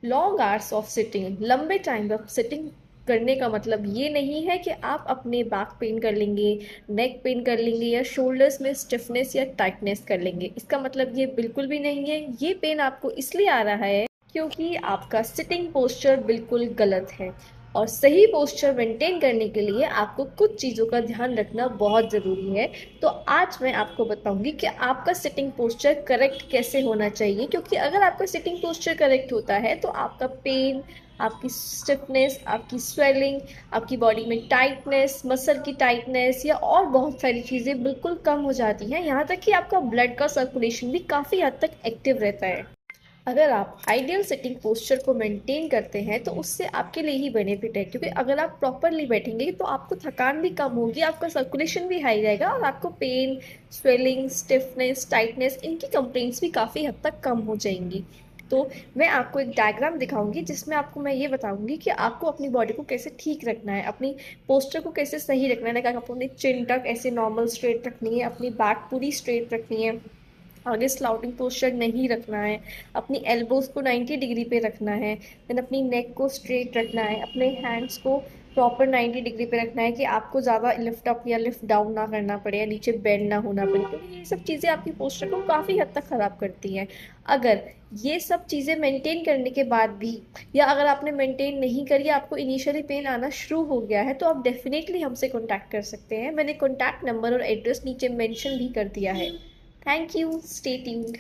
Long hours of sitting, लंबे time तक sitting करने का मतलब ये नहीं है कि आप अपने बैक पेन कर लेंगे, नेक पेन कर लेंगे या शोल्डर्स में स्टिफनेस या टाइटनेस कर लेंगे। इसका मतलब ये बिल्कुल भी नहीं है। ये पेन आपको इसलिए आ रहा है क्योंकि आपका सिटिंग पोस्चर बिल्कुल गलत है। और सही पोस्चर मेंटेन करने के लिए आपको कुछ चीज़ों का ध्यान रखना बहुत ज़रूरी है। तो आज मैं आपको बताऊंगी कि आपका सिटिंग पोस्चर करेक्ट कैसे होना चाहिए, क्योंकि अगर आपका सिटिंग पोस्चर करेक्ट होता है तो आपका पेन, आपकी स्टिफनेस, आपकी स्वेलिंग, आपकी बॉडी में टाइटनेस, मसल की टाइटनेस या और बहुत सारी चीज़ें बिल्कुल कम हो जाती हैं। यहाँ तक कि आपका ब्लड का सर्कुलेशन भी काफ़ी हद तक एक्टिव रहता है। अगर आप आइडियल सिटिंग पोस्चर को मेंटेन करते हैं तो उससे आपके लिए ही बेनिफिट है, क्योंकि अगर आप प्रॉपरली बैठेंगे तो आपको थकान भी कम होगी, आपका सर्कुलेशन भी हाई रहेगा और आपको पेन, स्वेलिंग, स्टिफनेस, टाइटनेस इनकी कंप्लेंट्स भी काफ़ी हद तक कम हो जाएंगी। तो मैं आपको एक डायग्राम दिखाऊंगी जिसमें आपको मैं ये बताऊंगी कि आपको अपनी बॉडी को कैसे ठीक रखना है, अपनी पोस्चर को कैसे सही रखना है। लाइक आपको अपनी चिन तक ऐसे नॉर्मल स्ट्रेट रखनी है, अपनी बैक पूरी स्ट्रेट रखनी है, आगे स्लाउटिंग पोस्चर नहीं रखना है, अपनी एल्बोज को 90 डिग्री पे रखना है, देन अपनी नेक को स्ट्रेट रखना है, अपने हैंड्स को प्रॉपर 90 डिग्री पे रखना है कि आपको ज़्यादा लिफ्ट अप या लिफ्ट डाउन ना करना पड़े या नीचे बेंड ना होना पड़े, क्योंकि ये सब चीज़ें आपकी पोस्चर को काफ़ी हद तक ख़राब करती हैं। अगर ये सब चीज़ें मेंटेन करने के बाद भी, या अगर आपने मेंटेन नहीं करी, आपको इनिशियली पेन आना शुरू हो गया है, तो आप डेफिनेटली हमसे कॉन्टैक्ट कर सकते हैं। मैंने कॉन्टैक्ट नंबर और एड्रेस नीचे मेंशन भी कर दिया है। Thank you. Stay tuned.